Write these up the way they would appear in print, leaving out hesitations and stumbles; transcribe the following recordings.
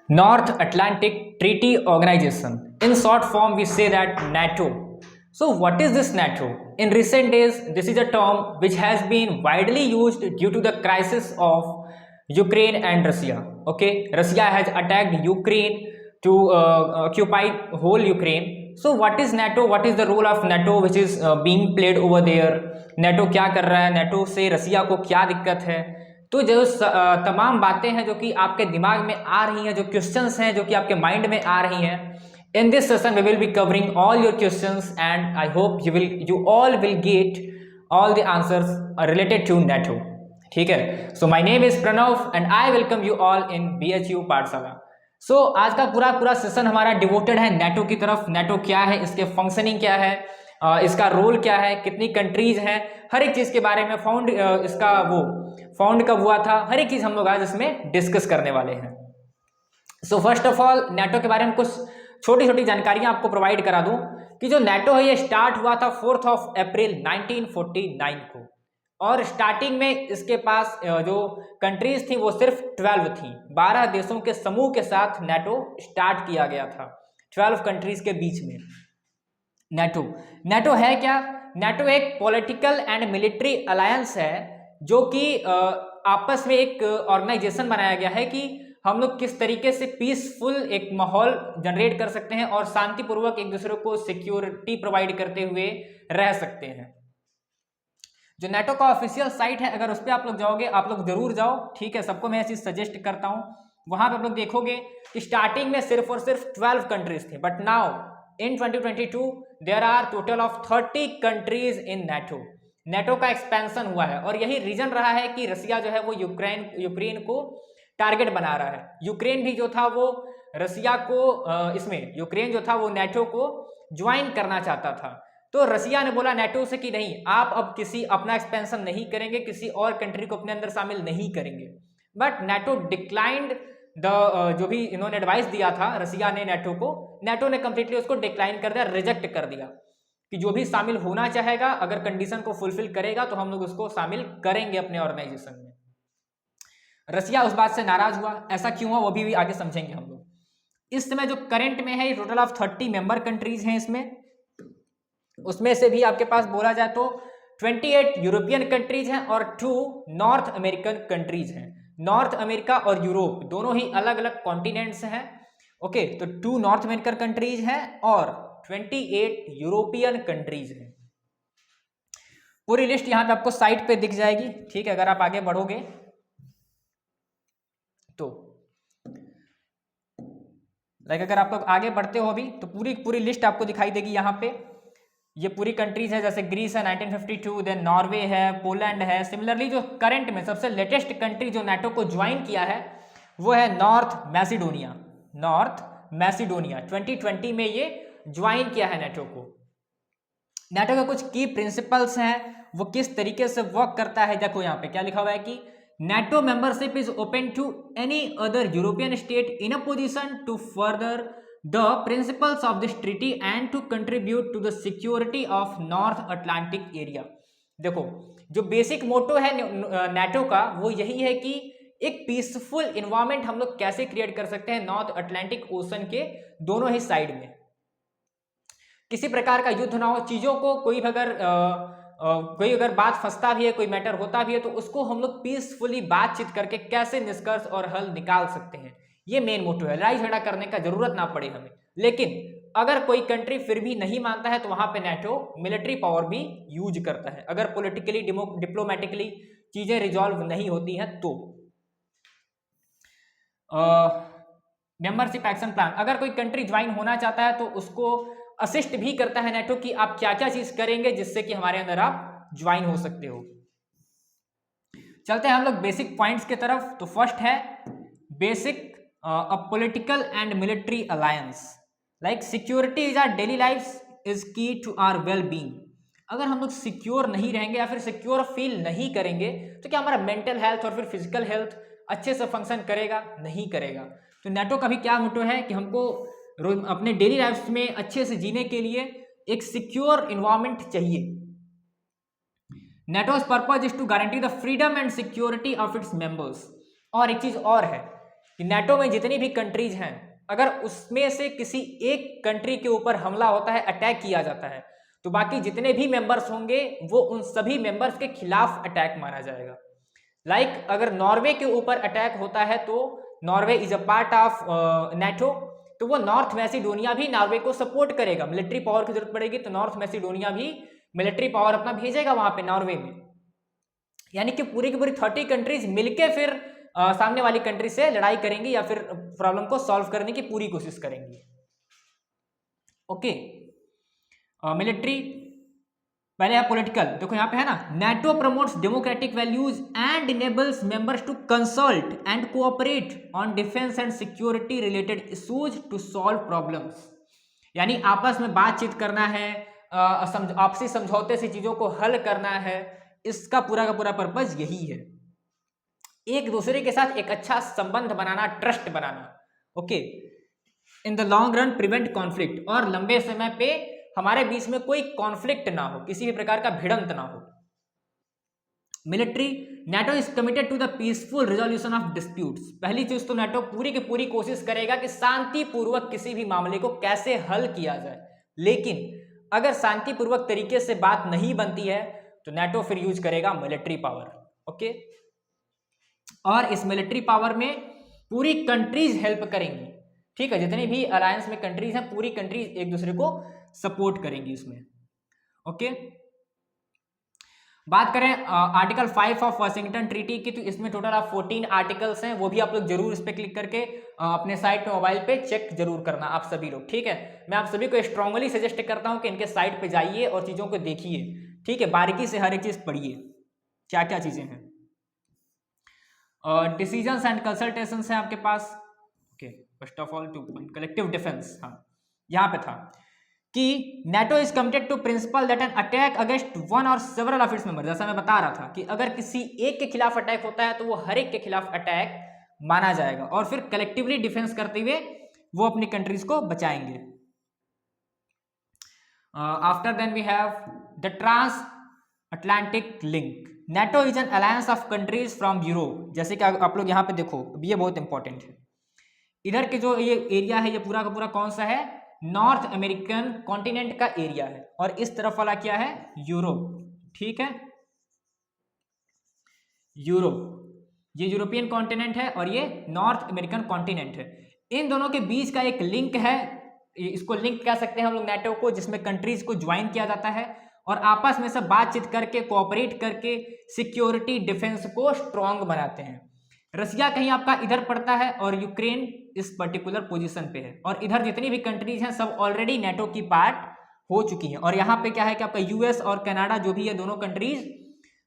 North Atlantic Treaty Organization. In short form, we say that NATO. So, what is this NATO? In recent days, this is a term which has been widely used due to the crisis of Ukraine and Russia. Okay, Russia has attacked Ukraine to occupy whole Ukraine. So, what is NATO? What is the role of NATO which is being played over there? NATO क्या कर रहा है? NATO से रसिया को क्या दिक्कत है? तो जो तमाम बातें हैं जो कि आपके दिमाग में आ रही हैं, जो क्वेश्चंस हैं जो कि आपके माइंड में आ रही हैं, in this session we will be covering all your questions and I hope you all will get all the answers related to NATO. ठीक है. So my name is Pranav and I welcome you all in BHU Pathshala. सो आज का पूरा session हमारा devoted है NATO की तरफ. NATO क्या है, इसके फंक्शनिंग क्या है, इसका रोल क्या है, कितनी कंट्रीज हैं, हर एक चीज के बारे में, इसका वो फाउंड कब हुआ था, हर एक चीज हम लोग आज इसमें डिस्कस करने वाले हैं. So first of all NATO के बारे में कुछ छोटी छोटी जानकारियां आपको प्रोवाइड करा दूं कि जो नेटो है ये स्टार्ट हुआ था 4 अप्रैल 1949 को, और स्टार्टिंग में इसके पास जो कंट्रीज थी वो सिर्फ 12 थी. 12 देशों के समूह के साथ नेटो स्टार्ट किया गया था, 12 कंट्रीज के बीच में. नेटो है क्या? नेटो एक पॉलिटिकल एंड मिलिट्री अलायंस है जो कि आपस में एक ऑर्गेनाइजेशन बनाया गया है कि हम लोग किस तरीके से पीसफुल एक माहौल जनरेट कर सकते हैं और शांतिपूर्वक एक दूसरे को सिक्योरिटी प्रोवाइड करते हुए रह सकते हैं. जो नेटो का ऑफिशियल साइट है, अगर उस पर आप लोग जाओगे, आप लोग जरूर जाओ. ठीक है, सबको मैं ये चीज सजेस्ट करता हूं. वहां पे आप लोग देखोगे कि स्टार्टिंग में सिर्फ और सिर्फ 12 कंट्रीज थे, but now in 2022 there are total of 30 countries in NATO. NATO का एक्सपेंशन हुआ है और यही रीजन रहा है कि रसिया जो है वो यूक्रेन को टारगेट बना रहा है. यूक्रेन भी जो था वो रसिया को यूक्रेन जो था वो नेटो को ज्वाइन करना चाहता था. तो रसिया ने बोला नेटो से कि नहीं, आप अब अपना एक्सपेंशन नहीं करेंगे, किसी और कंट्री को अपने अंदर शामिल नहीं करेंगे. बट नेटो डिक्लाइंड जो भी इन्होंने एडवाइस दिया था रसिया ने नेटो को, नेटो ने कंप्लीटली उसको डिक्लाइन कर दिया, रिजेक्ट कर दिया कि जो भी शामिल होना चाहेगा अगर कंडीशन को फुलफिल करेगा तो हम लोग उसको शामिल करेंगे अपने ऑर्गेनाइजेशन में. रसिया उस बात से नाराज हुआ. ऐसा क्यों हुआ वो भी आगे समझेंगे हम लोग. इस समय जो करंट में है टोटल ऑफ 30 मेंबर कंट्रीज हैं इसमें. उसमें से भी आपके पास बोला जाए तो 28 यूरोपियन कंट्रीज हैं और 2 नॉर्थ अमेरिकन कंट्रीज हैं. नॉर्थ अमेरिका और यूरोप दोनों ही अलग अलग कॉन्टिनेंट्स हैं. ओके, तो 2 नॉर्थ अमेरिकन कंट्रीज हैं और 28 यूरोपियन कंट्रीज हैं. पूरी लिस्ट यहां पे आपको साइट पे दिख जाएगी. ठीक है, अगर आप आगे बढ़ोगे तो अगर आप लोग आगे बढ़ते हो अभी तो पूरी लिस्ट आपको दिखाई देगी यहाँ पे. ये पूरी कंट्रीज है, जैसे ग्रीस है 1952, देन नॉर्वे है, पोलैंड है. सिमिलरली जो करंट में सबसे लेटेस्ट कंट्री जो नेटो को ज्वाइन किया है वो है नॉर्थ मैसिडोनिया. 2020 में ये ज्वाइन किया है नेटो को. नेटो के कुछ की प्रिंसिपल्स हैं, वो किस तरीके से वर्क करता है. देखो यहाँ पे क्या लिखा हुआ है कि NATO membership is open to any other European state in a position to further the principles of this treaty and to contribute to the security of North Atlantic area. देखो, जो बेसिक मोटो है नेटो का वो यही है कि एक peaceful environment हम लोग कैसे क्रिएट कर सकते हैं नॉर्थ अटलांटिक ओशन के दोनों ही साइड में. किसी प्रकार का युद्ध ना हो, चीजों को कोई अगर बात फंसता भी है, कोई मैटर होता भी है तो उसको हम लोग पीसफुली बातचीत करके कैसे निष्कर्ष और हल निकाल सकते हैं. ये मेन मोटो है. लड़ाई झगड़ा करने का जरूरत ना पड़े हमें. लेकिन अगर कोई कंट्री फिर भी नहीं मानता है तो वहां पे नेटो मिलिट्री पावर भी यूज करता है अगर पॉलिटिकली डिप्लोमेटिकली चीजें रिजॉल्व नहीं होती हैं तो. मेंबरशिप एक्शन प्लान, अगर कोई कंट्री ज्वाइन होना चाहता है तो उसको असिस्ट भी करता है नेटो कि आप क्या क्या चीज करेंगे जिससे कि हमारे अंदर आप ज्वाइन हो सकते हो. चलते हैं हम लोग बेसिक पॉइंट्स की तरफ. तो फर्स्ट है basic a political and military alliance. Like security is our daily life is key to our well being. अगर हम लोग सिक्योर नहीं रहेंगे या फिर सिक्योर फील नहीं करेंगे तो क्या हमारा मेंटल हेल्थ और फिर फिजिकल हेल्थ अच्छे से फंक्शन करेगा? नहीं करेगा. तो नेटो का भी क्या मोटो है कि हमको अपने डेली लाइफ में अच्छे से जीने के लिए एक सिक्योर इन्वायरमेंट चाहिए. NATO's purpose is to guarantee the freedom and security of its members. और एक चीज और है कि नाटो में जितनी भी कंट्रीज हैं, अगर उसमें से किसी एक कंट्री के ऊपर हमला होता है, अटैक किया जाता है, तो बाकी जितने भी मेंबर्स होंगे वो उन सभी मेंबर्स के खिलाफ अटैक माना जाएगा। लाइक अगर नॉर्वे के ऊपर अटैक होता है तो Norway is a part of NATO, तो वो नॉर्थ मैसिडोनिया भी नॉर्वे को सपोर्ट करेगा। मिलिट्री पावर की जरूरत पड़ेगी तो नॉर्थ मैसिडोनिया भी मिलिट्री पावर अपना भेजेगा वहां पे नॉर्वे में। यानी कि पूरी की पूरी 30 कंट्रीज मिलके फिर सामने वाली कंट्री से लड़ाई करेंगी या फिर प्रॉब्लम को सॉल्व करने की पूरी कोशिश करेंगी। ओके, मिलिट्री पहले है पॉलिटिकल। देखो यहाँ पे है ना, NATO promotes democratic values and enables members to consult and cooperate on defence and security related issues to solve problems. यानी आपस में बातचीत करना है, आपसी समझौते से चीजों को हल करना है, इसका पूरा का पूरा पर्पज यही है, एक दूसरे के साथ एक अच्छा संबंध बनाना, ट्रस्ट बनाना। Okay, in the long run prevent conflict, और लंबे समय पे हमारे बीच में कोई कॉन्फ्लिक्ट ना हो, किसी भी प्रकार का भिड़ंत ना हो। Military, NATO is committed to the peaceful resolution of disputes. पहली चीज तो नाटो पूरी की पूरी कोशिश करेगा कि शांतिपूर्वक किसी भी मामले को कैसे हल किया जाए, लेकिन अगर शांतिपूर्वक तरीके से बात नहीं बनती है तो नाटो फिर यूज करेगा मिलिट्री पावर। ओके, और इस मिलिट्री पावर में पूरी कंट्रीज हेल्प करेंगी। ठीक है, जितनी भी अलायंस में कंट्रीज हैं, पूरी कंट्रीज एक दूसरे को सपोर्ट करेंगी उसमें। ओके, बात करें आर्टिकल 5 ऑफ वाशिंगटन ट्रीटी की, तो इसमें टोटल ऑफ 14 आर्टिकल्स हैं। वो भी आप लोग जरूर इस पर क्लिक करके अपने साइट पे, मोबाइल पे चेक जरूर करना आप सभी लोग। ठीक है, मैं आप सभी को स्ट्रांगली सजेस्ट करता हूं कि इनके साइट पे जाइए और चीजों को देखिए। ठीक है, बारीकी से हर एक चीज पढ़िए, क्या क्या चीजें हैं। डिसीजंस एंड कंसल्टेशंस हैं आपके पास। Okay, first of all 2 point collective defence. हाँ, यहाँ पे था कि NATO is committed to principle that an attack against one और सेवरल ऑफ इट्स मेंबर। जैसा मैं बता रहा था कि अगर किसी एक के खिलाफ अटैक होता है तो वो हर एक के खिलाफ अटैक माना जाएगा, और फिर कलेक्टिवली डिफेंस करते हुए वो अपनी कंट्रीज को बचाएंगे। After then we have the transatlantic link. NATO is an alliance of countries from Europe. जैसे कि आप लोग यहाँ पे देखो, ये बहुत इंपॉर्टेंट है। इधर के जो ये एरिया है, ये पूरा का पूरा कौन सा है? नॉर्थ अमेरिकन कॉन्टिनेंट का एरिया है, और इस तरफ वाला क्या है? यूरोप। ठीक है, यूरोप, ये यूरोपियन कॉन्टिनेंट है और ये नॉर्थ अमेरिकन कॉन्टिनेंट है। इन दोनों के बीच का एक लिंक है, इसको लिंक कह सकते हैं हम लोग नाटो को, जिसमें कंट्रीज को ज्वाइन किया जाता है और आपस में सब बातचीत करके, कोऑपरेट करके सिक्योरिटी डिफेंस को स्ट्रांग बनाते हैं। रसिया कहीं आपका इधर पड़ता है और यूक्रेन इस पर्टिकुलर पोजीशन पे है, और इधर जितनी भी कंट्रीज हैं सब ऑलरेडी नाटो की पार्ट हो चुकी हैं। और यहाँ पे क्या है कि आपका यूएस और कनाडा जो भी है, दोनों कंट्रीज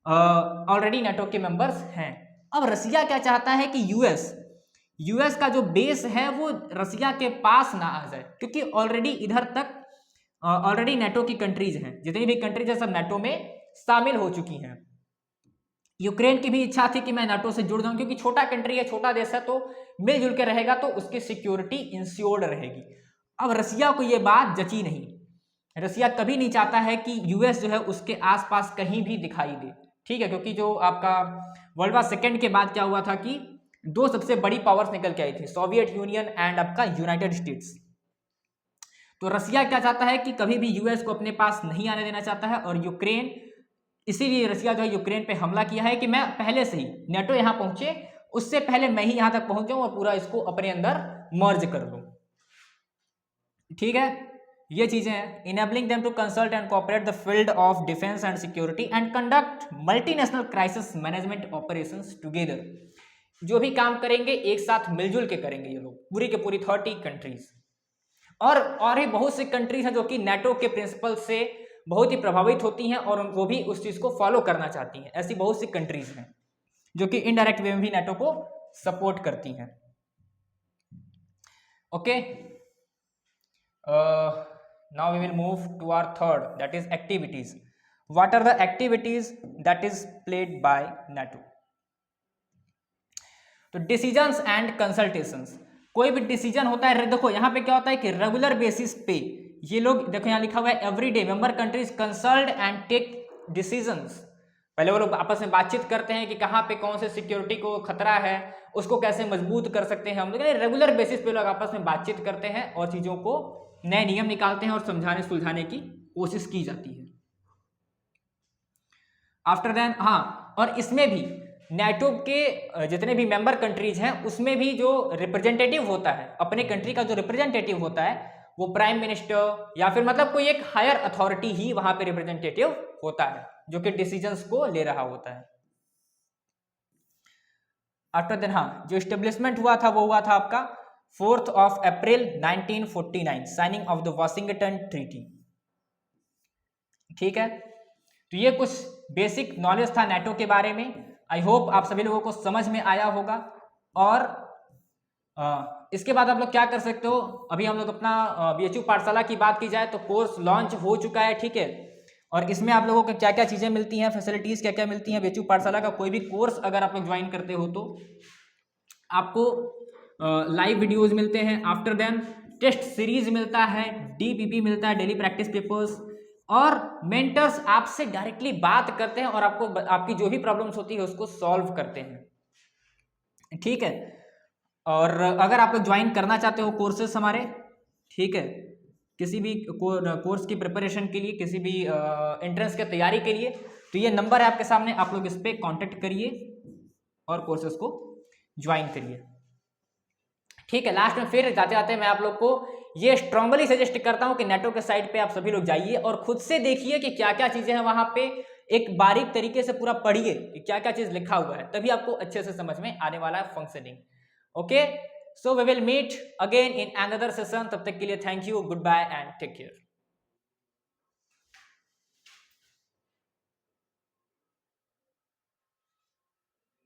ऑलरेडी नाटो के मेंबर्स हैं। अब रसिया क्या चाहता है कि यूएस का जो बेस है वो रसिया के पास ना आ जाए, क्योंकि ऑलरेडी इधर तक ऑलरेडी नाटो की कंट्रीज हैं, जितनी भी कंट्रीज है सब नाटो में शामिल हो चुकी हैं। यूक्रेन की भी इच्छा थी कि मैं नाटो से जुड़ जाऊं, क्योंकि छोटा कंट्री है, छोटा देश है, तो मिलजुल के रहेगा तो उसकी सिक्योरिटी इंश्योर्ड रहेगी। अब रसिया को यह बात जची नहीं, रसिया कभी नहीं चाहता है कि यूएस जो है उसके आसपास कहीं भी दिखाई दे। ठीक है, क्योंकि जो आपका वर्ल्ड वॉर सेकेंड के बाद क्या हुआ था कि 2 सबसे बड़ी पावर्स निकल के आई थी, सोवियत यूनियन एंड आपका यूनाइटेड स्टेट्स। तो रसिया क्या चाहता है कि कभी भी यूएस को अपने पास नहीं आने देना चाहता है, और यूक्रेन, इसीलिए रसिया जो है यूक्रेन पे हमला किया है कि मैं पहले से ही नाटो यहां पहुंचे उससे पहले मैं ही यहां तक पहुंच जाऊं और पूरा इसको अपने अंदर मर्ज कर लूं। ठीक है, ये चीजें हैं। Enabling them to consult and cooperate the field of defence and security and conduct multinational crisis management operations together. जो भी काम करेंगे एक साथ मिलजुल के करेंगे ये लोग, पूरी के पूरी 30 कंट्रीज। और ही बहुत सी कंट्रीज हैं जो कि नाटो के प्रिंसिपल से बहुत ही प्रभावित होती हैं और वो भी उस चीज को फॉलो करना चाहती हैं। ऐसी बहुत सी कंट्रीज हैं जो कि इनडायरेक्ट वे में भी नाटो को सपोर्ट करती हैं। Okay, now we will move to our third, that is activities. What are the activities that is played by NATO? तो डिसीजंस एंड कंसल्टेशंस। कोई भी डिसीजन होता है, देखो यहाँ पे क्या होता है कि रेगुलर बेसिस पे ये लोग, देखो यहाँ लिखा हुआ है every day member countries consult and take decisions. पहले वो लोग आपस में बातचीत करते हैं कि कहाँ पे कौन से सिक्योरिटी को खतरा है, उसको कैसे मजबूत कर सकते हैं हम लोग। रेगुलर बेसिस पे लोग आपस में बातचीत करते हैं और चीज़ों को नए नियम निकालते हैं और समझाने सुलझाने की कोशिश की जाती है। आफ्टर देन हाँ, और इसमें भी नेटो के जितने भी मेंबर कंट्रीज हैं उसमें भी जो रिप्रेजेंटेटिव होता है, अपने कंट्री का जो रिप्रेजेंटेटिव होता है वो प्राइम मिनिस्टर या फिर मतलब कोई एक हायर अथॉरिटी ही वहां पे रिप्रेजेंटेटिव होता है जो कि डिसीजंस को ले रहा होता है। आफ्टर देन हाँ, जो स्टेब्लिशमेंट हुआ था वो हुआ था आपका 4 अप्रैल 1949, signing off the Washington treaty. ठीक है, तो ये कुछ बेसिक नॉलेज था नेटो के बारे में। आई होप आप सभी लोगों को समझ में आया होगा। और इसके बाद आप लोग क्या कर सकते हो, अभी हम लोग अपना BHU पाठशाला की बात की जाए तो कोर्स लॉन्च हो चुका है। ठीक है, और इसमें आप लोगों को क्या क्या चीज़ें मिलती हैं, फैसिलिटीज़ क्या क्या मिलती हैं। BHU पाठशाला का कोई भी कोर्स अगर आप लोग ज्वाइन करते हो तो आपको लाइव वीडियोज़ मिलते हैं, आफ्टर देन टेस्ट सीरीज मिलता है, DPP मिलता है, डेली प्रैक्टिस पेपर्स, और मेंटर्स आपसे डायरेक्टली बात करते हैं और आपको आपकी जो भी प्रॉब्लम्स होती है उसको सॉल्व करते हैं। ठीक है, और अगर आप लोग ज्वाइन करना चाहते हो कोर्सेस हमारे, ठीक है, किसी भी कोर्स की प्रिपरेशन के लिए, किसी भी एंट्रेंस की तैयारी के लिए, तो ये नंबर है आपके सामने, आप लोग इस पर कॉन्टेक्ट करिए और कोर्सेस को ज्वाइन करिए। ठीक है, लास्ट में फिर जाते जाते मैं आप लोग को ये स्ट्रांगली सजेस्ट करता हूं कि नेटो के साइट पे आप सभी लोग जाइए और खुद से देखिए कि क्या क्या चीजें हैं वहां पे, एक बारीक तरीके से पूरा पढ़िए कि क्या क्या चीज लिखा हुआ है, तभी आपको अच्छे से समझ में आने वाला है functioning. Okay, so we will meet again in another session. तब तक के लिए thank you, goodbye and take care.